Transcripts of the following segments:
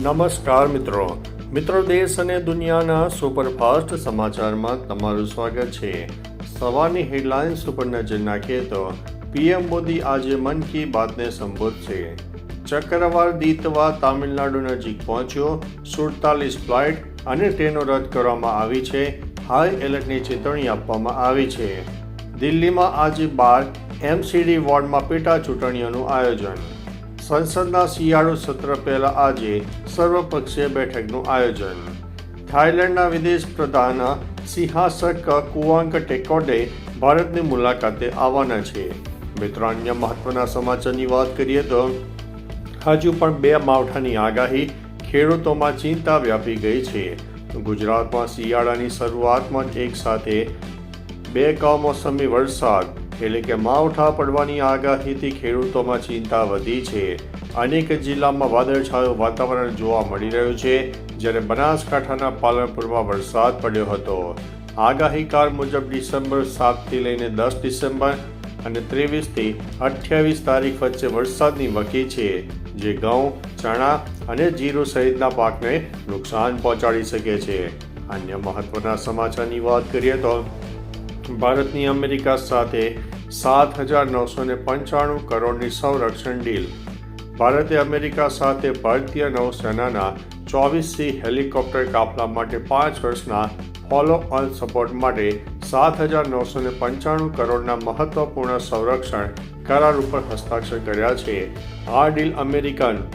નમસ્કાર મિત્રો દેશ અને દુનિયાના સુપરફાસ્ટ સમાચારમાં તમારું સ્વાગત છે। સવારની હેડલાઇન્સ ઉપર નજર નાખીએ તો પીએમ મોદી આજે મન કી બાતને સંબોધશે। ચક્રવાત દીતવા તામિલનાડુ નજીક પહોંચ્યો, 47 ફ્લાઇટ અને ટ્રેનો રદ કરવામાં આવી છે, હાઈ એલર્ટની ચેતવણી આપવામાં આવી છે। દિલ્હીમાં આજે 12 એમસીડી વોર્ડમાં પેટા ચૂંટણીઓનું આયોજન। સંસદના શિયાળુ સત્ર પહેલા આજે સર્વપક્ષીય બેઠકનું આયોજન। થાઇલેન્ડના વિદેશ પ્રધાન સિંહાસક કુવાંગ ટેકોડે ભારતની મુલાકાતે આવવાના છે। મિત્રો, અન્ય મહત્વના સમાચારની વાત કરીએ તો હજુ પણ 2 માવઠાની આગાહી, ખેડૂતોમાં ચિંતા વ્યાપી ગઈ છે। ગુજરાતમાં શિયાળાની શરૂઆતમાં જ એક સાથે 2 કમોસમી વરસાદ એટલે કે માવઠા પડવાની આગાહીથી ખેડૂતોમાં ચિંતા વધી છે। અનેક જિલ્લામાં વાદળછાયું વાતાવરણ જોવા મળી રહ્યું છે, જ્યારે બનાસકાંઠાના પાલનપુરમાં વરસાદ પડ્યો હતો। આગાહીકાર મુજબ ડિસેમ્બર 7થી લઈને 10 ડિસેમ્બર અને 23થી 28 તારીખ વચ્ચે વરસાદની વકી છે, જે ઘઉં, ચણા અને જીરું સહિતના પાકને નુકસાન પહોંચાડી શકે છે। અન્ય મહત્વના સમાચારની વાત કરીએ તો ભારતની અમેરિકા સાથે 7,995 કરોડની સંરક્ષણ ડીલ। ભારતે અમેરિકા સાથે ભારતીય નૌસેનાના 24C હેલિકોપ્ટર કાફલા માટે 5 વર્ષના ફોલો ઓન સપોર્ટ માટે 7,995 કરોડના મહત્વપૂર્ણ સંરક્ષણ કરાર ઉપર હસ્તાક્ષર કર્યા છે। આ ડીલ અમેરિકન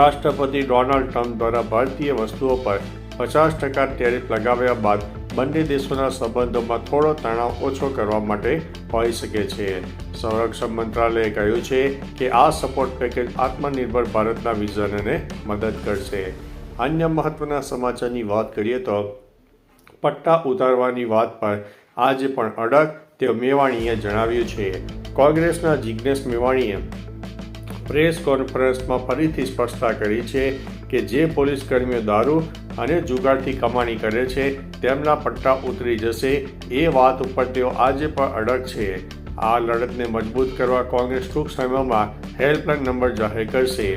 રાષ્ટ્રપતિ ડોનાલ્ડ ટ્રમ્પ દ્વારા ભારતીય વસ્તુઓ પર 50% ટેરિફ લગાવ્યા બાદ બંને દેશોના સંબંધોમાં થોડો તણાવ ઓછો કરવા માટે હોઈ શકે છે। સંરક્ષણ મંત્રાલયે કહ્યું છે કે આ સપોર્ટ પેકેજ આત્મનિર્ભર ભારતના વિઝનને મદદ કરશે। અન્ય મહત્વના સમાચારની વાત કરીએ તો પટ્ટા ઉતારવાની વાત પર આજે પણ અડગ તેવું મેવાણીએ જણાવ્યું છે। કોંગ્રેસના જિગ્નેશ મેવાણીએ પ્રેસ કોન્ફરન્સમાં ફરીથી સ્પષ્ટતા કરી છે કે જે પોલીસ કર્મીઓ દારૂ અને જુગારથી કમાણી કરે છે તેમના પટ્ટા ઉતરી જશે, એ વાત ઉપર તેઓ આજે પણ અડગ છે। આ લડતને મજબૂત કરવા કોંગ્રેસ ટૂંક સમયમાં હેલ્પલાઇન નંબર જાહેર કરશે।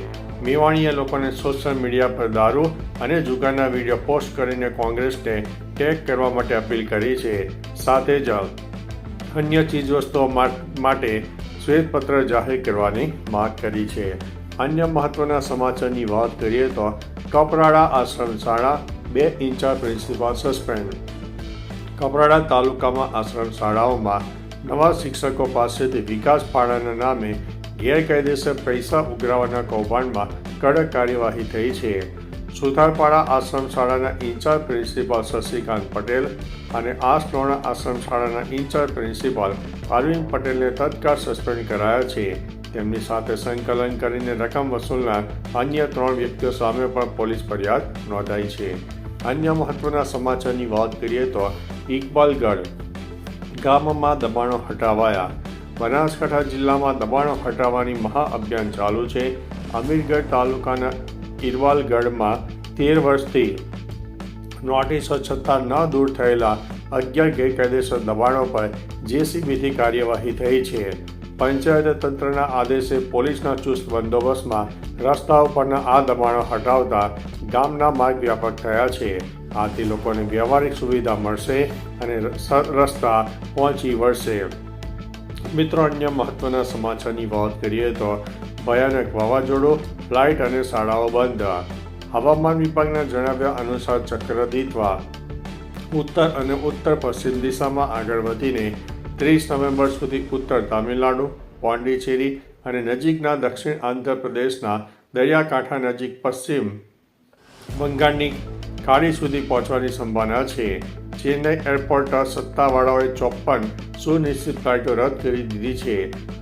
મેવાણીએ લોકોને સોશિયલ મીડિયા પર દારૂ અને જુગારના વિડીયો પોસ્ટ કરીને કોંગ્રેસને ટેગ કરવા માટે અપીલ કરી છે। સાથે જ અન્ય ચીજવસ્તુઓ માટે શ્વેતપત્ર જાહેર કરવાની માંગ કરી છે। અન્ય મહત્વના સમાચારની વાત કરીએ તો કપરાડા આશ્રમ શાળા 2 ઇન્ચાર્જ પ્રિન્સિપાલ સસ્પેન્ડ। કપરાડા તાલુકામાં આશ્રમ શાળાઓમાં નવા શિક્ષકો પાસેથી વિકાસ ફાળાના નામે ગેરકાયદેસર પૈસા ઉઘરાવવાના કૌભાંડમાં કડક કાર્યવાહી થઈ છે। સુથારપાડા આશ્રમ શાળાના ઇન્ચાર્જ પ્રિન્સિપાલ શશિકાંત પટેલ અને આસનોણા આશ્રમ શાળાના ઇન્ચાર્જ પ્રિન્સિપાલ અરવિંદ પટેલને તત્કાળ સસ્પેન્ડ કરાયા છે। તેમની સાથે સંકલન કરીને રકમ વસૂલનાર અન્ય 3 વ્યક્તિઓ સામે પણ પોલીસ ફરિયાદ નોંધાઈ છે। અન્ય મહત્વના સમાચારની વાત કરીએ તો ઇકબાલગઢ ગામમાં દબાણો હટાવાયા। બનાસકાંઠા જિલ્લામાં દબાણો હટાવવાની મહાઅભિયાન ચાલુ છે। અમીરગઢ તાલુકાના ઇરવાલગઢમાં 13 વર્ષથી નોટિસો છતાં ન દૂર થયેલા 11 ગેરકાયદેસર દબાણો પર જેસીબીથી કાર્યવાહી થઈ છે। પંચાયત તંત્રના આદેશે પોલીસના ચુસ્ત બંદોબસ્તમાં રસ્તાઓ પરના આ દબાણો હટાવતા ગામના માર્ગ વ્યાપક થયા છે। આથી લોકોને વ્યવહારિક સુવિધા મળશે અને રસ્તા પહોંચી વળશે। મિત્રો, અન્ય મહત્વના સમાચારની વાત કરીએ તો ભયાનક વાવાઝોડું, ફ્લાઇટ અને શાળાઓ બંધ। હવામાન વિભાગના જણાવ્યા અનુસાર ચક્રવાત ઉત્તર અને ઉત્તર પશ્ચિમ દિશામાં આગળ વધીને 30 નવેમ્બર સુધી ઉત્તર તામિલનાડુ, પોંડિચેરી અને નજીકના દક્ષિણ આંધ્રપ્રદેશના દરિયાકાંઠા નજીક પશ્ચિમ બંગાળની ખાડી સુધી પહોંચવાની સંભાવના છે। ચેન્નઈ એરપોર્ટ સત્તાવાળાઓએ 54 સુનિશ્ચિત ફ્લાઇટો રદ કરી દીધી છે।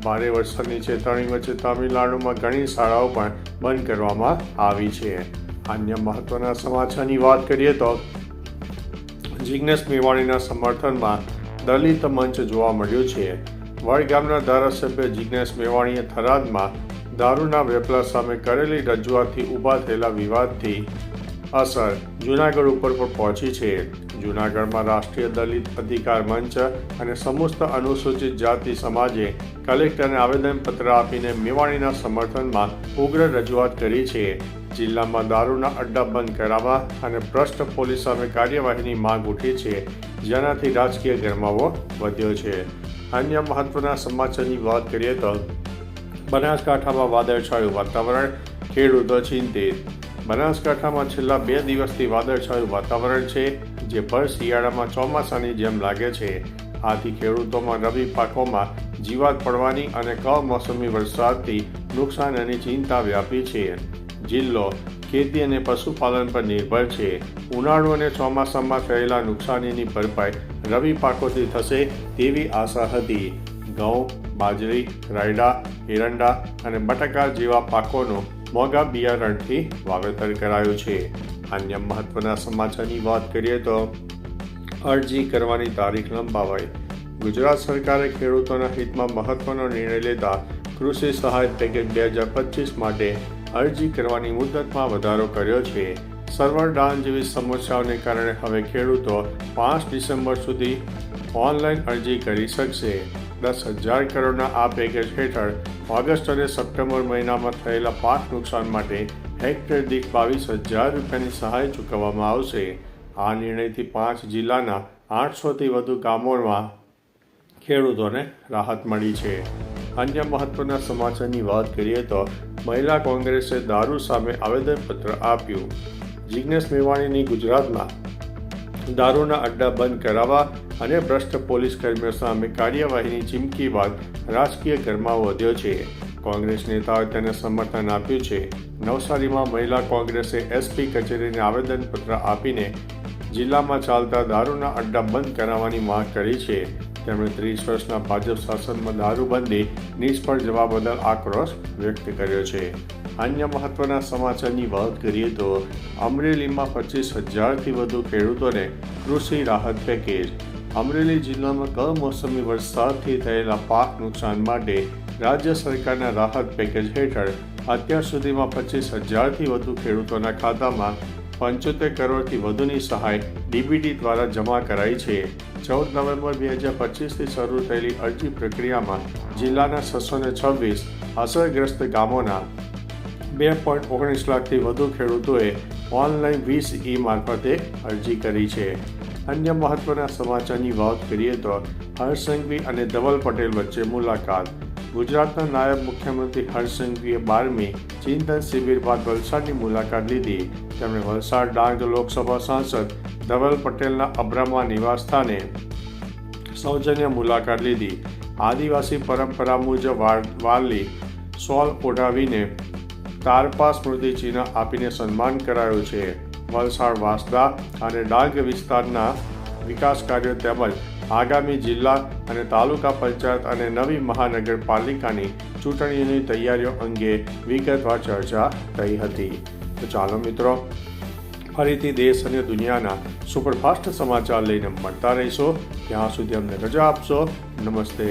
ભારે વરસાદની ચેતવણી વચ્ચે તામિલનાડુમાં ઘણી શાળાઓ પણ બંધ કરવામાં આવી છે। અન્ય મહત્વના સમાચારની વાત કરીએ તો જિગ્નેશ મેવાણીના સમર્થનમાં દલિત મંચ જોવા મળ્યું છે। વડગામના ધારાસભ્ય જિગ્નેશ મેવાણીએ થરાદમાં દારૂના વેપલા સામે કરેલી રજૂઆતથી ઊભા થયેલા વિવાદથી અસર જૂનાગઢ ઉપર પણ પહોંચી છે। જૂનાગઢમાં રાષ્ટ્રીય દલિત અધિકાર મંચ અને સમસ્ત અનુસૂચિત જાતિ સમાજે કલેક્ટરને આવેદનપત્ર આપીને મેવાણીના સમર્થનમાં ઉગ્ર રજૂઆત કરી છે. જિલ્લામાં દારૂના અડ્ડા બંધ કરાવવા અને ભ્રષ્ટ પોલીસ સામે કાર્યવાહીની માંગ ઉઠી છે, જેનાથી રાજકીય ગરમાવો વધ્યો છે. અન્ય મહત્વના સમાચારની વાત કરીએ તો બનાસકાંઠામાં વાદળછાયું વાતાવરણ, ખેડૂતો ચિંતિત. બનાસકાંઠામાં છેલ્લા 2 દિવસથી વાદળછાયું વાતાવરણ છે, જે ભર શિયાળામાં ચોમાસાની જેમ લાગે છે. આથી ખેડૂતોમાં રવિ પાકોમાં જીવાત પડવાની અને કમોસમી વરસાદથી નુકસાનની ચિંતા વ્યાપી છે. જિલ્લો ખેતી અને પશુપાલન પર નિર્ભર છે. ઉનાળુ અને ચોમાસામાં થયેલા નુકસાનીની ભરપાઈ રવિ પાકોથી થશે તેવી આશા હતી. ઘઉં, બાજરી, રાયડા, એરંડા અને બટાકા જેવા પાકોનું મોંઘા બિયારણથી વાવેતર કરાયું છે. અન્ય મહત્વના સમાચારની વાત કરીએ તો અરજી કરવાની તારીખ લંબાવાઈ. ગુજરાત સરકારે ખેડૂતોના હિતમાં મહત્વનો નિર્ણય લેતા કૃષિ સહાય પેકેજ 2025 માટે અરજી કરવાની મુદતમાં વધારો કર્યો છે. સર્વર ડાઉન જેવી સમસ્યાઓને કારણે હવે ખેડૂતો 5 ડિસેમ્બર સુધી ઓનલાઈન અરજી કરી શકશે. 10,000 કરોડના આ પેકેજ હેઠળ ઓગસ્ટ અને સપ્ટેમ્બર મહિનામાં થયેલા પાક નુકસાન માટે હેક્ટર દીઠ 22,000 રૂપિયાની સહાય ચૂકવવામાં આવશે. આ નિર્ણયથી 5 જિલ્લાના 800થી વધુ ગામોમાં ખેડૂતોને રાહત મળી છે. અન્ય મહત્વના સમાચારની વાત કરીએ તો મહિલા કોંગ્રેસે દારૂ સામે આવેદનપત્ર આપ્યું. જિગ્નેશ મેવાણીની ગુજરાતમાં દારૂના અડ્ડા બંધ કરાવવા અને ભ્રષ્ટ પોલીસ કર્મીઓ સામે કાર્યવાહીની ચીમકી બાદ રાજકીય ગરમાવો વધ્યો છે. કોંગ્રેસ નેતાઓએ તેને સમર્થન આપ્યું છે. નવસારીમાં મહિલા કોંગ્રેસે એસપી કચેરીને આવેદનપત્ર આપીને જિલ્લામાં ચાલતા દારૂના અડ્ડા બંધ કરાવવાની માંગ કરી છે. તેમણે 30 વર્ષના ભાજપ શાસનમાં દારૂબંધી નિષ્ફળ જવા બદલ આક્રોશ વ્યક્ત કર્યો છે. અન્ય મહત્વના સમાચારની વાત કરીએ તો અમરેલીમાં 25,000થી વધુ ખેડૂતોને કૃષિ રાહત પેકેજ. અમરેલી જિલ્લામાં કમોસમી વરસાદથી થયેલા પાક નુકસાન માટે રાજ્ય સરકારના રાહત પેકેજ હેઠળ અત્યાર સુધીમાં 25,000થી વધુ ખેડૂતોના ખાતામાં 75 કરોડથી વધુની સહાય ડીબીટી દ્વારા જમા કરાઈ છે. 14 નવેમ્બર 2025થી શરૂ થયેલી અરજી પ્રક્રિયામાં જિલ્લાના 626 અસરગ્રસ્ત ગામોના 2.19 લાખથી વધુ ખેડૂતોએ ઓનલાઈન 20E મારફતે અરજી કરી છે. અન્ય મહત્વના સમાચારની વાત કરીએ તો હર્ષ સંઘવી અને ધવલ પટેલ વચ્ચે મુલાકાત. ગુજરાતના નાયબ મુખ્યમંત્રી હર્ષ સંઘવીએ 12મી ચિંતન શિબિર બાદ વલસાડની મુલાકાત લીધી. તેમણે વલસાડ ડાંગ લોકસભા સાંસદ ધવલ પટેલના અબ્રામા નિવાસસ્થાને સૌજન્ય મુલાકાત લીધી. આદિવાસી પરંપરા મુજબ વારલી શોલ ઓઢાવીને તારપા સ્મૃતિ ચિહ્ન આપીને સન્માન કરાયું છે. વલસાડ, વાંસદા અને ડાંગ વિસ્તારના વિકાસ કાર્યો તેમજ આગામી જિલ્લા અને તાલુકા પંચાયત અને નવી મહાનગરપાલિકાની ચૂંટણીઓની તૈયારીઓ અંગે વિગતવાર ચર્ચા થઈ હતી. તો ચાલો મિત્રો, ફરીથી દેશ અને દુનિયાના સુપરફાસ્ટ સમાચાર લઈને મળતા રહીશો. ત્યાં સુધી અમને રજા આપશો. નમસ્તે.